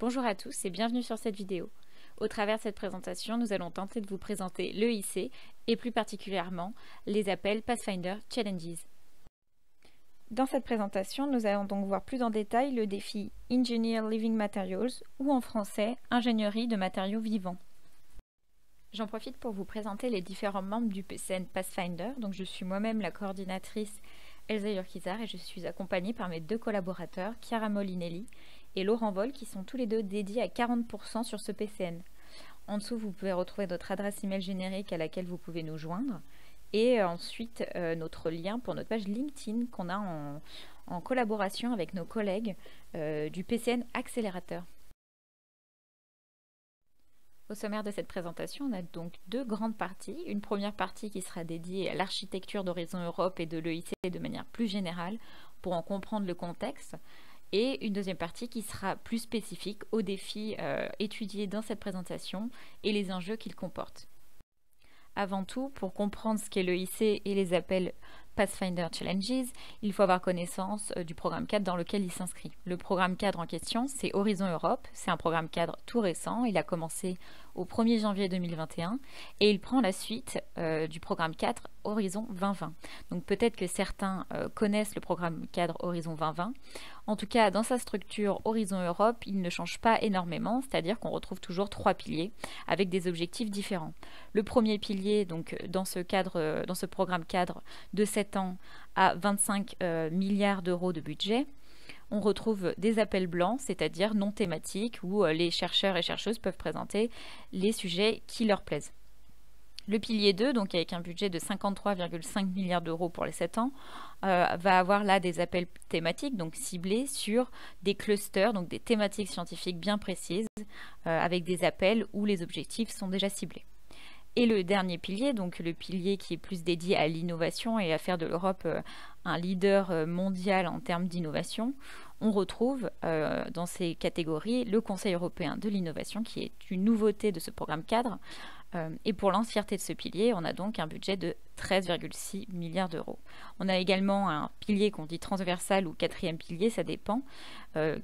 Bonjour à tous et bienvenue sur cette vidéo. Au travers de cette présentation, nous allons tenter de vous présenter l'EIC et plus particulièrement les appels Pathfinder Challenges. Dans cette présentation, nous allons donc voir plus en détail le défi Engineer Living Materials ou en français Ingénierie de matériaux vivants. J'en profite pour vous présenter les différents membres du PCN Pathfinder. Donc je suis moi-même la coordinatrice Elsa Yurkizar et je suis accompagnée par mes deux collaborateurs, Chiara Molinelli et Laurent Vol, qui sont tous les deux dédiés à 40% sur ce PCN. En dessous, vous pouvez retrouver notre adresse email générique à laquelle vous pouvez nous joindre et ensuite notre lien pour notre page LinkedIn qu'on a en collaboration avec nos collègues du PCN Accélérateur. Au sommaire de cette présentation, on a donc deux grandes parties. Une première partie qui sera dédiée à l'architecture d'Horizon Europe et de l'EIC de manière plus générale pour en comprendre le contexte. Et une deuxième partie qui sera plus spécifique aux défis étudiés dans cette présentation et les enjeux qu'ils comportent. Avant tout, pour comprendre ce qu'est l'EIC et les appels Pathfinder Challenges, il faut avoir connaissance du programme cadre dans lequel il s'inscrit. Le programme cadre en question, c'est Horizon Europe. C'est un programme cadre tout récent. Il a commencé au 1er janvier 2021 et il prend la suite du programme cadre Horizon 2020. Donc peut-être que certains connaissent le programme cadre Horizon 2020. En tout cas, dans sa structure Horizon Europe, il ne change pas énormément, c'est-à-dire qu'on retrouve toujours trois piliers avec des objectifs différents. Le premier pilier, donc dans ce programme cadre de 7 ans à 25 milliards d'euros de budget, on retrouve des appels blancs, c'est-à-dire non thématiques, où les chercheurs et chercheuses peuvent présenter les sujets qui leur plaisent. Le pilier 2, donc avec un budget de 53,5 milliards d'euros pour les 7 ans, va avoir là des appels thématiques, donc ciblés sur des clusters, donc des thématiques scientifiques bien précises, avec des appels où les objectifs sont déjà ciblés. Et le dernier pilier, donc le pilier qui est plus dédié à l'innovation et à faire de l'Europe un leader mondial en termes d'innovation, on retrouve dans ces catégories le Conseil européen de l'innovation qui est une nouveauté de ce programme cadre. Et pour l'entièreté de ce pilier, on a donc un budget de 13,6 milliards d'euros. On a également un pilier qu'on dit transversal ou quatrième pilier, ça dépend,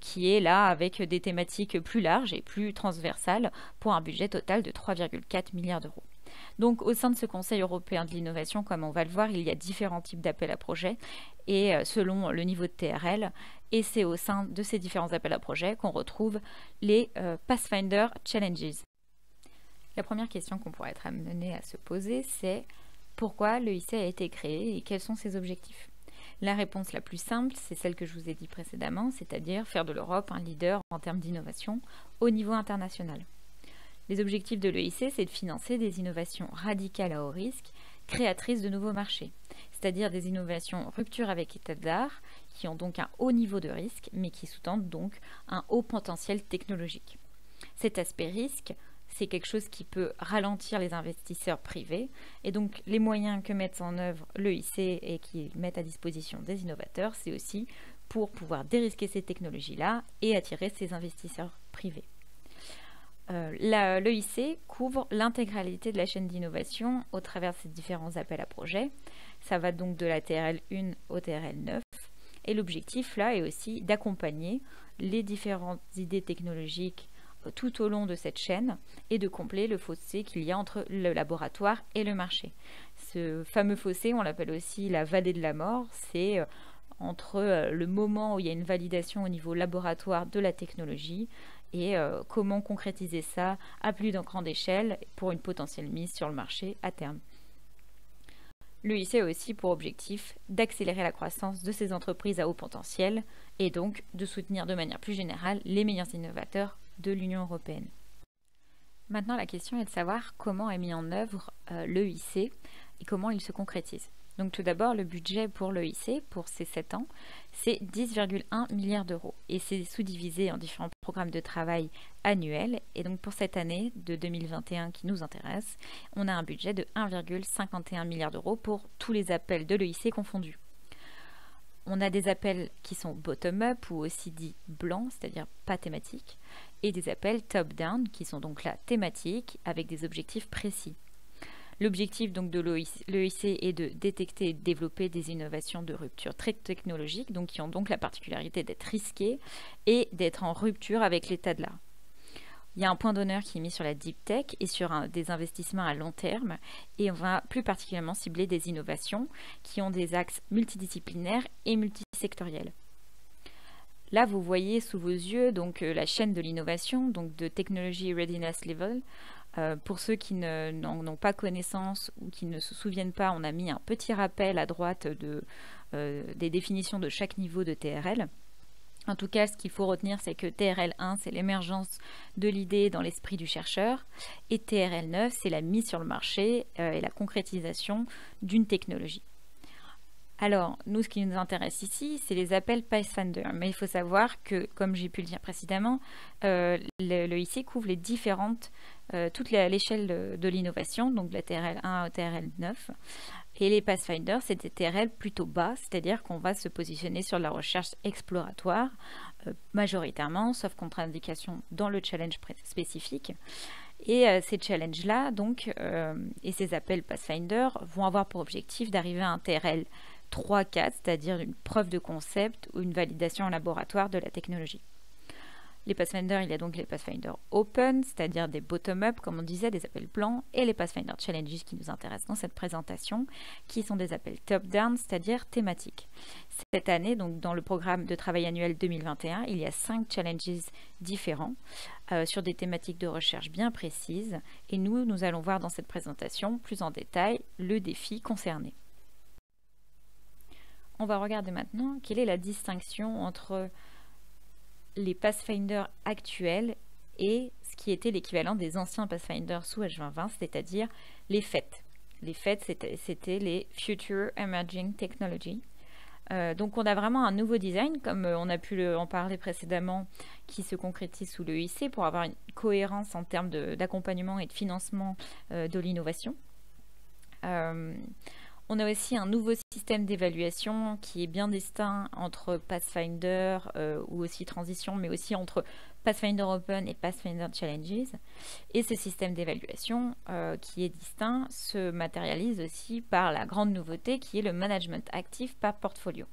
qui est là avec des thématiques plus larges et plus transversales pour un budget total de 3,4 milliards d'euros. Donc au sein de ce Conseil européen de l'innovation, comme on va le voir, il y a différents types d'appels à projets et selon le niveau de TRL, et c'est au sein de ces différents appels à projets qu'on retrouve les Pathfinder Challenges. La première question qu'on pourrait être amené à se poser, c'est pourquoi l'EIC a été créé et quels sont ses objectifs? La réponse la plus simple, c'est celle que je vous ai dit précédemment, c'est-à-dire faire de l'Europe un leader en termes d'innovation au niveau international. Les objectifs de l'EIC, c'est de financer des innovations radicales à haut risque, créatrices de nouveaux marchés, c'est-à-dire des innovations rupture avec état d'art, qui ont donc un haut niveau de risque, mais qui sous-tendent donc un haut potentiel technologique. Cet aspect risque, c'est quelque chose qui peut ralentir les investisseurs privés, et donc les moyens que mettent en œuvre l'EIC et qui mettent à disposition des innovateurs, c'est aussi pour pouvoir dérisquer ces technologies-là et attirer ces investisseurs privés. L'EIC couvre l'intégralité de la chaîne d'innovation au travers de ces différents appels à projets. Ça va donc de la TRL 1 au TRL 9. Et l'objectif là est aussi d'accompagner les différentes idées technologiques tout au long de cette chaîne et de combler le fossé qu'il y a entre le laboratoire et le marché. Ce fameux fossé, on l'appelle aussi la vallée de la mort, c'est entre le moment où il y a une validation au niveau laboratoire de la technologie et comment concrétiser ça à plus grande échelle pour une potentielle mise sur le marché à terme. L'EIC a aussi pour objectif d'accélérer la croissance de ces entreprises à haut potentiel et donc de soutenir de manière plus générale les meilleurs innovateurs de l'Union européenne. Maintenant, la question est de savoir comment est mis en œuvre l'EIC et comment il se concrétise. Donc tout d'abord, le budget pour l'EIC, pour ces 7 ans, c'est 10,1 milliards d'euros. Et c'est sous-divisé en différents programmes de travail annuels. Et donc pour cette année de 2021 qui nous intéresse, on a un budget de 1,51 milliard d'euros pour tous les appels de l'EIC confondus. On a des appels qui sont bottom-up ou aussi dits blancs, c'est-à-dire pas thématiques, et des appels top-down qui sont donc là thématiques avec des objectifs précis. L'objectif donc de l'EIC est de détecter et de développer des innovations de rupture très technologiques, donc qui ont donc la particularité d'être risquées et d'être en rupture avec l'état de l'art. Il y a un point d'honneur qui est mis sur la deep tech et sur des investissements à long terme, et on va plus particulièrement cibler des innovations qui ont des axes multidisciplinaires et multisectoriels. Là, vous voyez sous vos yeux donc la chaîne de l'innovation, donc de Technology Readiness Level. Pour ceux qui n'en ont pas connaissance ou qui ne se souviennent pas, on a mis un petit rappel à droite des définitions de chaque niveau de TRL. En tout cas, ce qu'il faut retenir, c'est que TRL 1, c'est l'émergence de l'idée dans l'esprit du chercheur, et TRL 9, c'est la mise sur le marché et la concrétisation d'une technologie. Alors, nous, ce qui nous intéresse ici, c'est les appels Pathfinder. Mais il faut savoir que, comme j'ai pu le dire précédemment, l'EIC couvre toute l'échelle de l'innovation, donc de la TRL 1 à TRL 9. Et les Pathfinder, c'est des TRL plutôt bas, c'est-à-dire qu'on va se positionner sur la recherche exploratoire, majoritairement, sauf contre-indication dans le challenge spécifique. Et ces challenges-là, donc, et ces appels Pathfinder vont avoir pour objectif d'arriver à un TRL 3-4, c'est-à-dire une preuve de concept ou une validation en laboratoire de la technologie. Les Pathfinder, il y a donc les Pathfinder Open, c'est-à-dire des bottom-up, comme on disait, des appels blancs, et les Pathfinder Challenges qui nous intéressent dans cette présentation, qui sont des appels top-down, c'est-à-dire thématiques. Cette année, donc dans le programme de travail annuel 2021, il y a 5 challenges différents sur des thématiques de recherche bien précises, et nous allons voir dans cette présentation plus en détail le défi concerné. On va regarder maintenant quelle est la distinction entre les Pathfinder actuels et ce qui était l'équivalent des anciens Pathfinder sous H2020, c'est-à-dire les FET. Les FET, c'était les Future Emerging Technology. Donc on a vraiment un nouveau design, comme on a pu en parler précédemment, qui se concrétise sous l'EIC pour avoir une cohérence en termes d'accompagnement et de financement de l'innovation. On a aussi un nouveau système d'évaluation qui est bien distinct entre Pathfinder ou aussi Transition, mais aussi entre Pathfinder Open et Pathfinder Challenges. Et ce système d'évaluation qui est distinct se matérialise aussi par la grande nouveauté qui est le management actif par portfolio.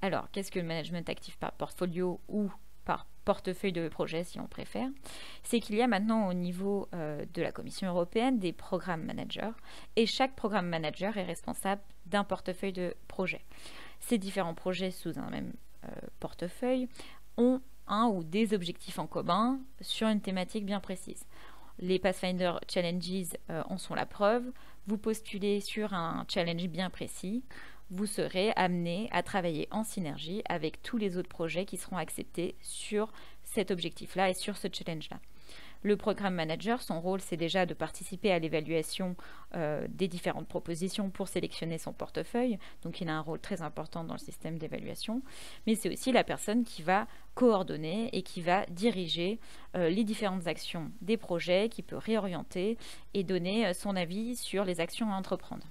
Alors, qu'est-ce que le management actif par portfolio ou par portefeuille de projet si on préfère? C'est qu'il y a maintenant au niveau de la Commission européenne des programmes managers et chaque programme manager est responsable d'un portefeuille de projet. Ces différents projets sous un même portefeuille ont un ou des objectifs en commun sur une thématique bien précise. Les Pathfinder Challenges en sont la preuve. Vous postulez sur un challenge bien précis, vous serez amené à travailler en synergie avec tous les autres projets qui seront acceptés sur cet objectif-là et sur ce challenge-là. Le programme manager, son rôle, c'est déjà de participer à l'évaluation des différentes propositions pour sélectionner son portefeuille. Donc, il a un rôle très important dans le système d'évaluation. Mais c'est aussi la personne qui va coordonner et qui va diriger les différentes actions des projets, qui peut réorienter et donner son avis sur les actions à entreprendre.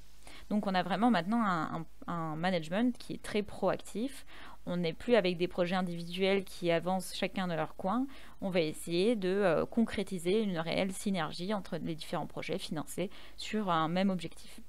Donc on a vraiment maintenant un management qui est très proactif. On n'est plus avec des projets individuels qui avancent chacun de leur coin. On va essayer de concrétiser une réelle synergie entre les différents projets financés sur un même objectif.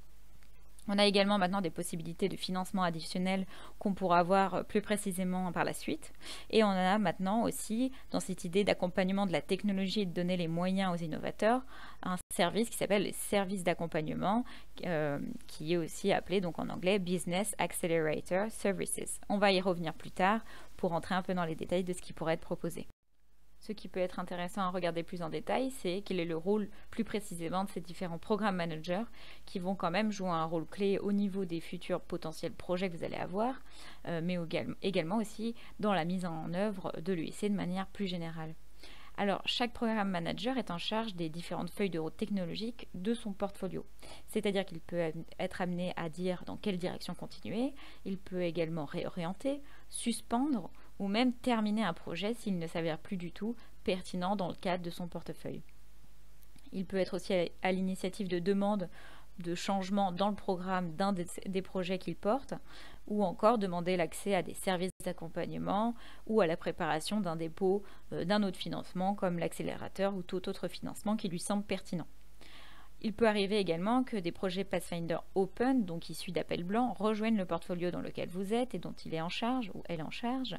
On a également maintenant des possibilités de financement additionnel qu'on pourra voir plus précisément par la suite. Et on a maintenant aussi, dans cette idée d'accompagnement de la technologie et de donner les moyens aux innovateurs, un service qui s'appelle les services d'accompagnement, qui est aussi appelé donc en anglais Business Accelerator Services. On va y revenir plus tard pour entrer un peu dans les détails de ce qui pourrait être proposé. Ce qui peut être intéressant à regarder plus en détail, c'est quel est le rôle plus précisément de ces différents programmes managers qui vont quand même jouer un rôle clé au niveau des futurs potentiels projets que vous allez avoir, mais également aussi dans la mise en œuvre de l'EIC de manière plus générale. Alors, chaque programme manager est en charge des différentes feuilles de route technologiques de son portfolio. C'est-à-dire qu'il peut être amené à dire dans quelle direction continuer, il peut également réorienter, suspendre ou même terminer un projet s'il ne s'avère plus du tout pertinent dans le cadre de son portefeuille. Il peut être aussi à l'initiative de demandes de changement dans le programme d'un des projets qu'il porte, ou encore demander l'accès à des services d'accompagnement ou à la préparation d'un dépôt d'un autre financement comme l'accélérateur ou tout autre financement qui lui semble pertinent. Il peut arriver également que des projets Pathfinder Open, donc issus d'appels blancs, rejoignent le portfolio dans lequel vous êtes et dont il est en charge ou elle est en charge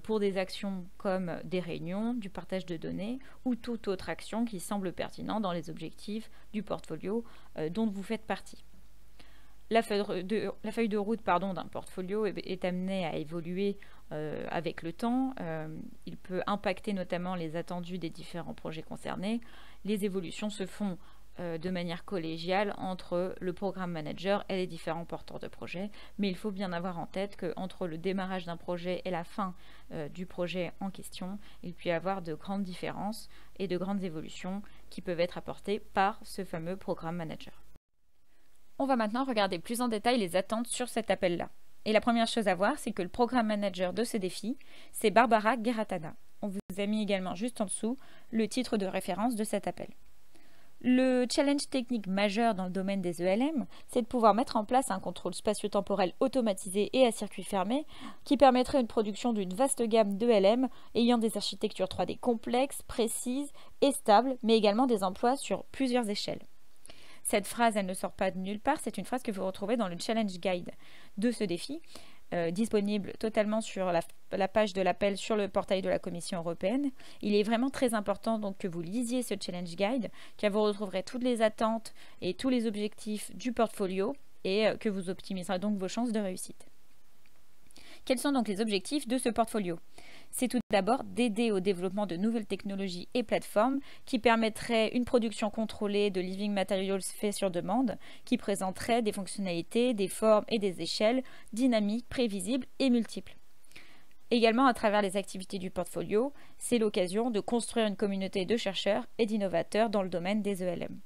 pour des actions comme des réunions, du partage de données ou toute autre action qui semble pertinente dans les objectifs du portfolio dont vous faites partie. La feuille de route d'un portfolio est amenée à évoluer avec le temps. Il peut impacter notamment les attendus des différents projets concernés. Les évolutions se font de manière collégiale entre le programme manager et les différents porteurs de projet, mais il faut bien avoir en tête qu'entre le démarrage d'un projet et la fin du projet en question, il peut y avoir de grandes différences et de grandes évolutions qui peuvent être apportées par ce fameux programme manager. On va maintenant regarder plus en détail les attentes sur cet appel-là. Et la première chose à voir, c'est que le programme manager de ce défi, c'est Barbara Geratana. On vous a mis également juste en dessous le titre de référence de cet appel. Le challenge technique majeur dans le domaine des ELM, c'est de pouvoir mettre en place un contrôle spatio-temporel automatisé et à circuit fermé qui permettrait une production d'une vaste gamme d'ELM ayant des architectures 3D complexes, précises et stables, mais également des emplois sur plusieurs échelles. Cette phrase, elle ne sort pas de nulle part, c'est une phrase que vous retrouvez dans le Challenge Guide de ce défi, disponible totalement sur la page de l'appel sur le portail de la Commission européenne. Il est vraiment très important donc que vous lisiez ce Challenge Guide, car vous retrouverez toutes les attentes et tous les objectifs du portfolio et que vous optimiserez donc vos chances de réussite. Quels sont donc les objectifs de ce portfolio? C'est tout d'abord d'aider au développement de nouvelles technologies et plateformes qui permettraient une production contrôlée de living materials faits sur demande, qui présenteraient des fonctionnalités, des formes et des échelles dynamiques, prévisibles et multiples. Également, à travers les activités du portfolio, c'est l'occasion de construire une communauté de chercheurs et d'innovateurs dans le domaine des ELM.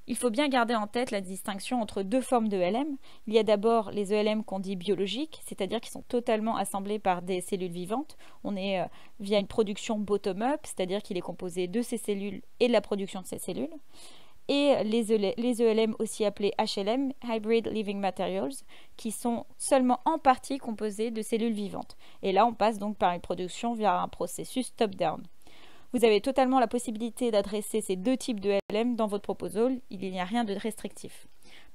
Il faut bien garder en tête la distinction entre deux formes d'ELM. Il y a d'abord les ELM qu'on dit biologiques, c'est-à-dire qui sont totalement assemblés par des cellules vivantes. On est via une production bottom-up, c'est-à-dire qu'il est composé de ces cellules et de la production de ces cellules. Et les ELM aussi appelés HLM, Hybrid Living Materials, qui sont seulement en partie composés de cellules vivantes. Et là, on passe donc par une production via un processus top-down. Vous avez totalement la possibilité d'adresser ces deux types de ELM dans votre proposal, il n'y a rien de restrictif.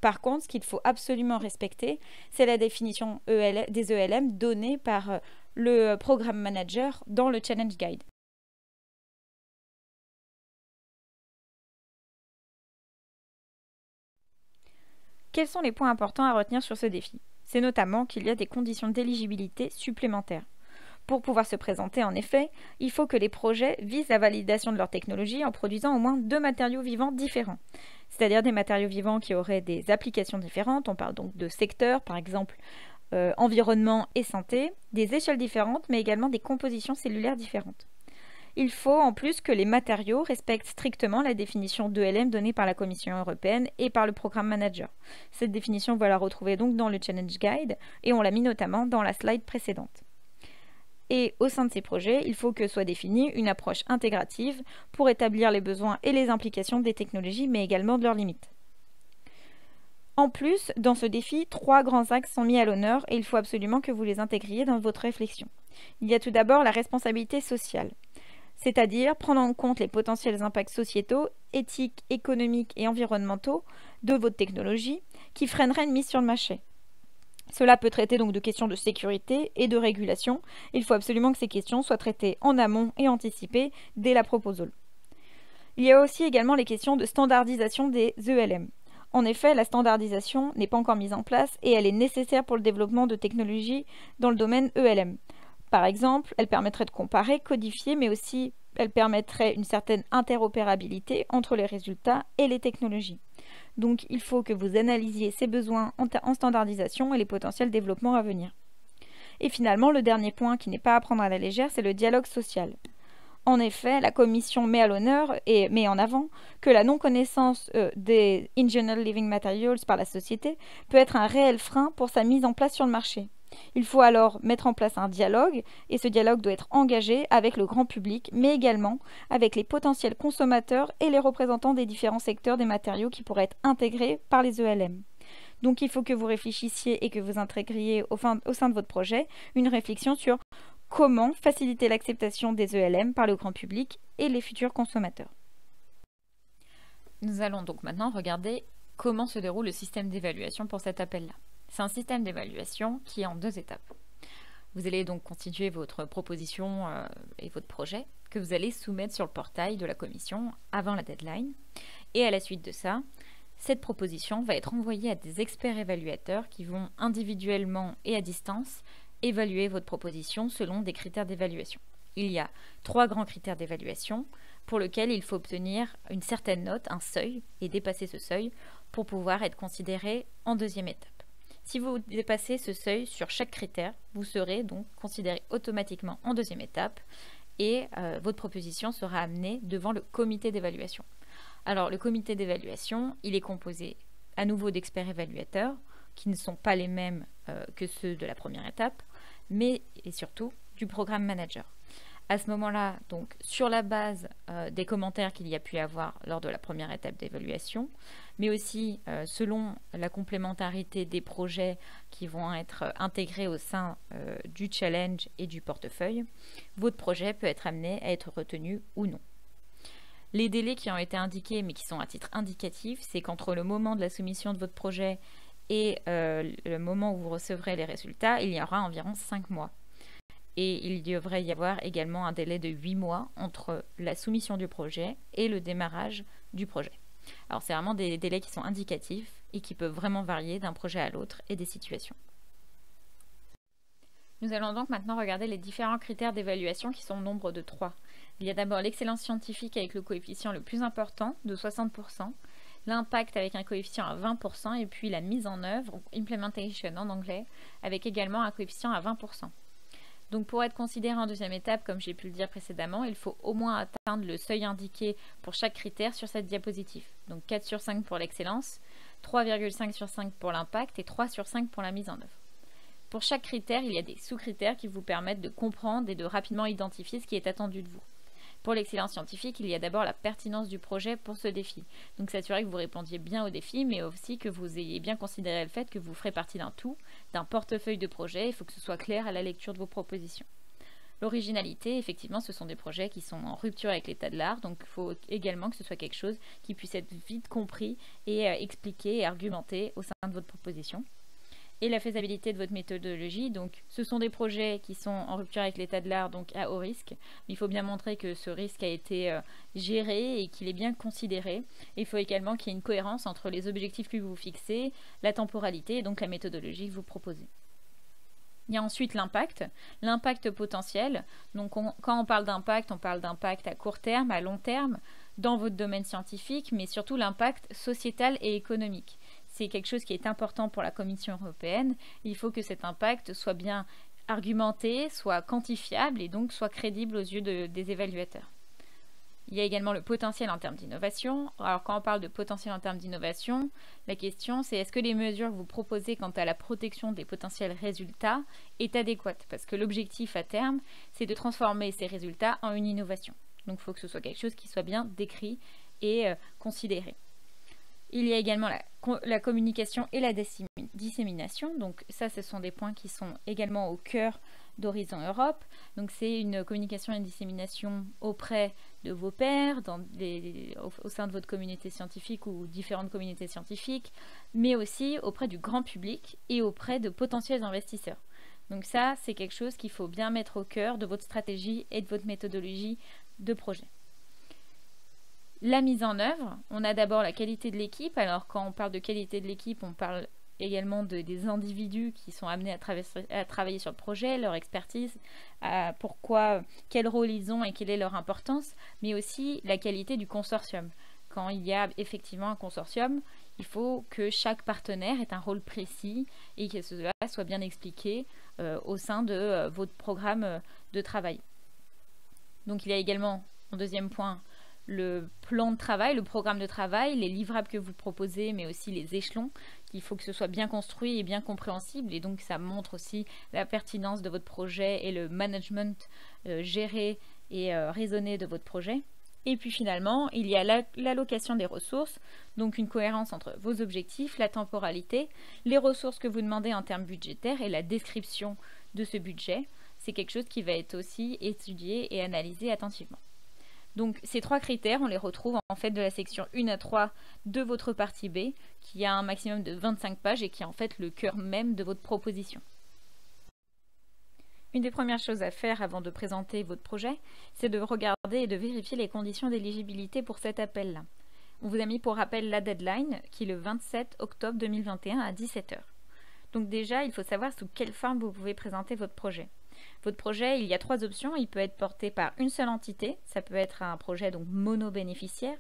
Par contre, ce qu'il faut absolument respecter, c'est la définition des ELM donnée par le programme manager dans le Challenge Guide. Quels sont les points importants à retenir sur ce défi? C'est notamment qu'il y a des conditions d'éligibilité supplémentaires. Pour pouvoir se présenter, en effet, il faut que les projets visent la validation de leur technologie en produisant au moins 2 matériaux vivants différents, c'est-à-dire des matériaux vivants qui auraient des applications différentes. On parle donc de secteurs, par exemple environnement et santé, des échelles différentes, mais également des compositions cellulaires différentes. Il faut en plus que les matériaux respectent strictement la définition d'ELM donnée par la Commission européenne et par le programme manager. Cette définition, vous la retrouvez donc dans le Challenge Guide et on l'a mis notamment dans la slide précédente. Et au sein de ces projets, il faut que soit définie une approche intégrative pour établir les besoins et les implications des technologies, mais également de leurs limites. En plus, dans ce défi, 3 grands axes sont mis à l'honneur et il faut absolument que vous les intégriez dans votre réflexion. Il y a tout d'abord la responsabilité sociale, c'est-à-dire prendre en compte les potentiels impacts sociétaux, éthiques, économiques et environnementaux de votre technologie qui freineraient une mise sur le marché. Cela peut traiter donc de questions de sécurité et de régulation. Il faut absolument que ces questions soient traitées en amont et anticipées dès la proposal. Il y a aussi également les questions de standardisation des ELM. En effet, la standardisation n'est pas encore mise en place et elle est nécessaire pour le développement de technologies dans le domaine ELM. Par exemple, elle permettrait de comparer, codifier, mais aussi elle permettrait une certaine interopérabilité entre les résultats et les technologies. Donc il faut que vous analysiez ces besoins en standardisation et les potentiels développements à venir. Et finalement, le dernier point qui n'est pas à prendre à la légère, c'est le dialogue social. En effet, la Commission met à l'honneur et met en avant que la non-connaissance des Engineered Living Materials par la société peut être un réel frein pour sa mise en place sur le marché. Il faut alors mettre en place un dialogue, et ce dialogue doit être engagé avec le grand public, mais également avec les potentiels consommateurs et les représentants des différents secteurs des matériaux qui pourraient être intégrés par les ELM. Donc il faut que vous réfléchissiez et que vous intégriez au sein de votre projet une réflexion sur comment faciliter l'acceptation des ELM par le grand public et les futurs consommateurs. Nous allons donc maintenant regarder comment se déroule le système d'évaluation pour cet appel-là. C'est un système d'évaluation qui est en 2 étapes. Vous allez donc constituer votre proposition et votre projet que vous allez soumettre sur le portail de la commission avant la deadline. Et à la suite de ça, cette proposition va être envoyée à des experts évaluateurs qui vont individuellement et à distance évaluer votre proposition selon des critères d'évaluation. Il y a 3 grands critères d'évaluation pour lesquels il faut obtenir une certaine note, un seuil, et dépasser ce seuil pour pouvoir être considéré en 2e étape. Si vous dépassez ce seuil sur chaque critère, vous serez donc considéré automatiquement en 2e étape et votre proposition sera amenée devant le comité d'évaluation. Alors le comité d'évaluation, il est composé à nouveau d'experts évaluateurs qui ne sont pas les mêmes que ceux de la première étape, mais et surtout du programme manager. À ce moment-là, donc, sur la base des commentaires qu'il y a pu avoir lors de la première étape d'évaluation, mais aussi selon la complémentarité des projets qui vont être intégrés au sein du challenge et du portefeuille, votre projet peut être amené à être retenu ou non. Les délais qui ont été indiqués, mais qui sont à titre indicatif, c'est qu'entre le moment de la soumission de votre projet et le moment où vous recevrez les résultats, il y aura environ 5 mois. Et il devrait y avoir également un délai de 8 mois entre la soumission du projet et le démarrage du projet. Alors c'est vraiment des délais qui sont indicatifs et qui peuvent vraiment varier d'un projet à l'autre et des situations. Nous allons donc maintenant regarder les différents critères d'évaluation qui sont au nombre de 3. Il y a d'abord l'excellence scientifique avec le coefficient le plus important de 60%, l'impact avec un coefficient à 20% et puis la mise en œuvre, implementation en anglais, avec également un coefficient à 20%. Donc pour être considéré en 2e étape, comme j'ai pu le dire précédemment, il faut au moins atteindre le seuil indiqué pour chaque critère sur cette diapositive. Donc 4 sur 5 pour l'excellence, 3,5 sur 5 pour l'impact et 3 sur 5 pour la mise en œuvre. Pour chaque critère, il y a des sous-critères qui vous permettent de comprendre et de rapidement identifier ce qui est attendu de vous. Pour l'excellence scientifique, il y a d'abord la pertinence du projet pour ce défi. Donc s'assurer que vous répondiez bien au défi, mais aussi que vous ayez bien considéré le fait que vous ferez partie d'un tout, d'un portefeuille de projets. Il faut que ce soit clair à la lecture de vos propositions. L'originalité, effectivement, ce sont des projets qui sont en rupture avec l'état de l'art, donc il faut également que ce soit quelque chose qui puisse être vite compris et expliqué et argumenté au sein de votre proposition. Et la faisabilité de votre méthodologie, donc ce sont des projets qui sont en rupture avec l'état de l'art, donc à haut risque. Il faut bien montrer que ce risque a été géré et qu'il est bien considéré. Il faut également qu'il y ait une cohérence entre les objectifs que vous fixez, la temporalité et donc la méthodologie que vous proposez. Il y a ensuite l'impact potentiel. Donc quand on parle d'impact à court terme, à long terme, dans votre domaine scientifique, mais surtout l'impact sociétal et économique. C'est quelque chose qui est important pour la Commission européenne. Il faut que cet impact soit bien argumenté, soit quantifiable et donc soit crédible aux yeux des évaluateurs. Il y a également le potentiel en termes d'innovation. Alors quand on parle de potentiel en termes d'innovation, la question c'est est-ce que les mesures que vous proposez quant à la protection des potentiels résultats est adéquate? Parce que l'objectif à terme, c'est de transformer ces résultats en une innovation. Donc il faut que ce soit quelque chose qui soit bien décrit et considéré. Il y a également la communication et la dissémination. Donc ça, ce sont des points qui sont également au cœur d'Horizon Europe. Donc c'est une communication et une dissémination auprès de vos pairs, au sein de votre communauté scientifique ou différentes communautés scientifiques, mais aussi auprès du grand public et auprès de potentiels investisseurs. Donc ça, c'est quelque chose qu'il faut bien mettre au cœur de votre stratégie et de votre méthodologie de projet. La mise en œuvre, on a d'abord la qualité de l'équipe. Alors quand on parle de qualité de l'équipe, on parle également des individus qui sont amenés à travailler sur le projet, leur expertise, quel rôle ils ont et quelle est leur importance, mais aussi la qualité du consortium. Quand il y a effectivement un consortium, il faut que chaque partenaire ait un rôle précis et que cela soit bien expliqué au sein de votre programme de travail. Donc il y a également, en deuxième point, le plan de travail, le programme de travail, les livrables que vous proposez, mais aussi les échelons. Il faut que ce soit bien construit et bien compréhensible, et donc ça montre aussi la pertinence de votre projet et le management géré et raisonné de votre projet. Et puis finalement, il y a l'allocation des ressources, donc une cohérence entre vos objectifs, la temporalité, les ressources que vous demandez en termes budgétaires et la description de ce budget. C'est quelque chose qui va être aussi étudié et analysé attentivement. Donc ces 3 critères, on les retrouve en fait de la section 1 à 3 de votre partie B, qui a un maximum de 25 pages et qui est en fait le cœur même de votre proposition. Une des premières choses à faire avant de présenter votre projet, c'est de regarder et de vérifier les conditions d'éligibilité pour cet appel-là. On vous a mis pour rappel la deadline, qui est le 27 octobre 2021 à 17 h. Donc déjà, il faut savoir sous quelle forme vous pouvez présenter votre projet. Votre projet, il y a 3 options. Il peut être porté par une seule entité. Ça peut être un projet donc mono-bénéficiaire.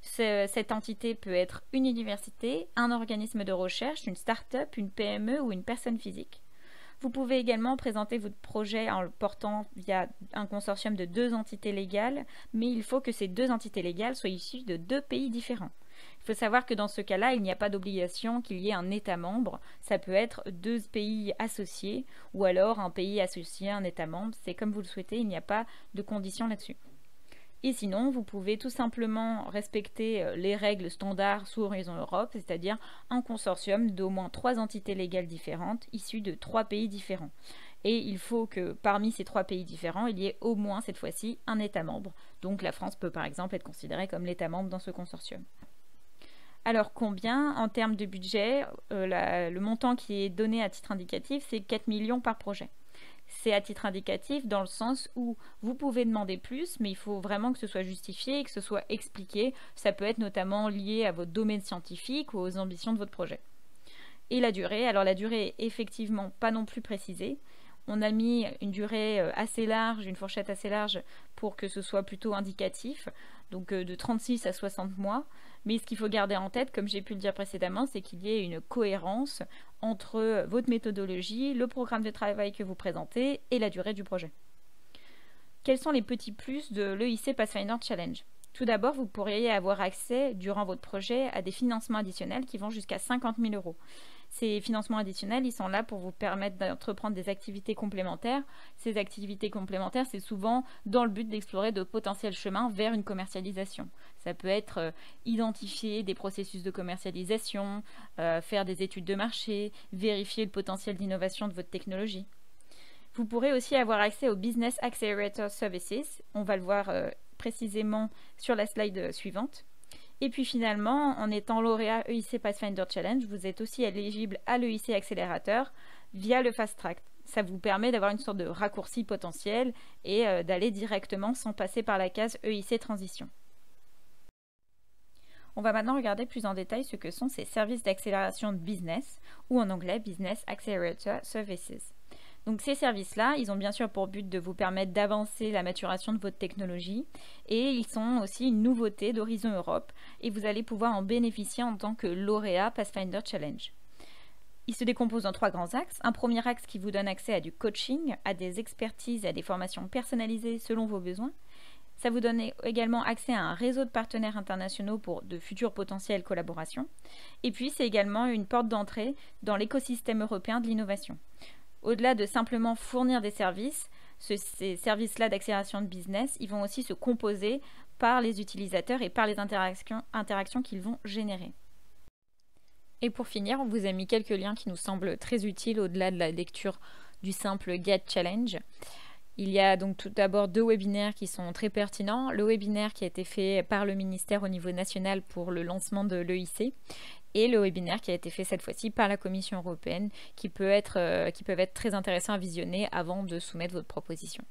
Cette entité peut être une université, un organisme de recherche, une start-up, une PME ou une personne physique. Vous pouvez également présenter votre projet en le portant via un consortium de 2 entités légales, mais il faut que ces 2 entités légales soient issues de 2 pays différents. Il faut savoir que dans ce cas-là, il n'y a pas d'obligation qu'il y ait un État membre. Ça peut être 2 pays associés ou alors un pays associé à un État membre. C'est comme vous le souhaitez, il n'y a pas de condition là-dessus. Et sinon, vous pouvez tout simplement respecter les règles standards sous Horizon Europe, c'est-à-dire un consortium d'au moins 3 entités légales différentes, issues de 3 pays différents. Et il faut que parmi ces 3 pays différents, il y ait au moins cette fois-ci un État membre. Donc la France peut par exemple être considérée comme l'État membre dans ce consortium. Alors combien en termes de budget? Le montant qui est donné à titre indicatif, c'est 4 millions par projet. C'est à titre indicatif dans le sens où vous pouvez demander plus, mais il faut vraiment que ce soit justifié et que ce soit expliqué. Ça peut être notamment lié à votre domaine scientifique ou aux ambitions de votre projet. Et la durée, alors la durée est effectivement pas non plus précisée. On a mis une durée assez large, une fourchette assez large pour que ce soit plutôt indicatif, donc de 36 à 60 mois. Mais ce qu'il faut garder en tête, comme j'ai pu le dire précédemment, c'est qu'il y ait une cohérence entre votre méthodologie, le programme de travail que vous présentez et la durée du projet. Quels sont les petits plus de l'EIC Pathfinder Challenge? Tout d'abord, vous pourriez avoir accès durant votre projet à des financements additionnels qui vont jusqu'à 50 000 €. Ces financements additionnels, ils sont là pour vous permettre d'entreprendre des activités complémentaires. Ces activités complémentaires, c'est souvent dans le but d'explorer de potentiels chemins vers une commercialisation. Ça peut être identifier des processus de commercialisation, faire des études de marché, vérifier le potentiel d'innovation de votre technologie. Vous pourrez aussi avoir accès au Business Accelerator Services. On va le voir précisément sur la slide suivante. Et puis finalement, en étant lauréat EIC Pathfinder Challenge, vous êtes aussi éligible à l'EIC Accelerator via le Fast Track. Ça vous permet d'avoir une sorte de raccourci potentiel et d'aller directement sans passer par la case EIC Transition. On va maintenant regarder plus en détail ce que sont ces services d'accélération de business, ou en anglais Business Accelerator Services. Donc ces services-là, ils ont bien sûr pour but de vous permettre d'avancer la maturation de votre technologie et ils sont aussi une nouveauté d'Horizon Europe et vous allez pouvoir en bénéficier en tant que lauréat Pathfinder Challenge. Ils se décomposent en 3 grands axes. Un premier axe qui vous donne accès à du coaching, à des expertises, à des formations personnalisées selon vos besoins. Ça vous donne également accès à un réseau de partenaires internationaux pour de futures potentielles collaborations. Et puis c'est également une porte d'entrée dans l'écosystème européen de l'innovation. Au-delà de simplement fournir des services, ces services-là d'accélération de business, ils vont aussi se composer par les utilisateurs et par les interactions qu'ils vont générer. Et pour finir, on vous a mis quelques liens qui nous semblent très utiles au-delà de la lecture du simple Get Challenge. Il y a donc tout d'abord 2 webinaires qui sont très pertinents. Le webinaire qui a été fait par le ministère au niveau national pour le lancement de l'EIC et le webinaire qui a été fait cette fois-ci par la Commission européenne qui peuvent être très intéressants à visionner avant de soumettre votre proposition.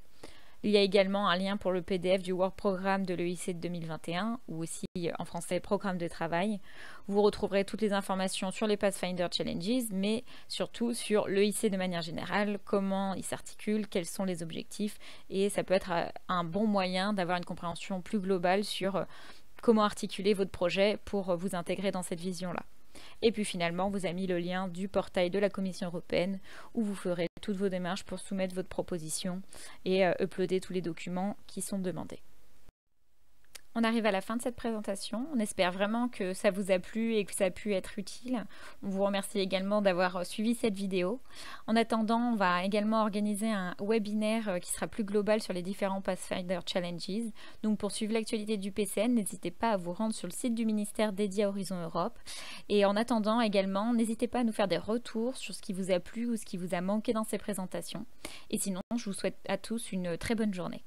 Il y a également un lien pour le PDF du Work Programme de l'EIC de 2021 ou aussi en français Programme de travail. Vous retrouverez toutes les informations sur les Pathfinder Challenges mais surtout sur l'EIC de manière générale, comment il s'articule, quels sont les objectifs et ça peut être un bon moyen d'avoir une compréhension plus globale sur comment articuler votre projet pour vous intégrer dans cette vision-là. Et puis finalement, on vous a mis le lien du portail de la Commission européenne où vous ferez toutes vos démarches pour soumettre votre proposition et uploader tous les documents qui sont demandés. On arrive à la fin de cette présentation. On espère vraiment que ça vous a plu et que ça a pu être utile. On vous remercie également d'avoir suivi cette vidéo. En attendant, on va également organiser un webinaire qui sera plus global sur les différents Pathfinder Challenges. Donc pour suivre l'actualité du PCN, n'hésitez pas à vous rendre sur le site du ministère dédié à Horizon Europe. Et en attendant également, n'hésitez pas à nous faire des retours sur ce qui vous a plu ou ce qui vous a manqué dans ces présentations. Et sinon, je vous souhaite à tous une très bonne journée.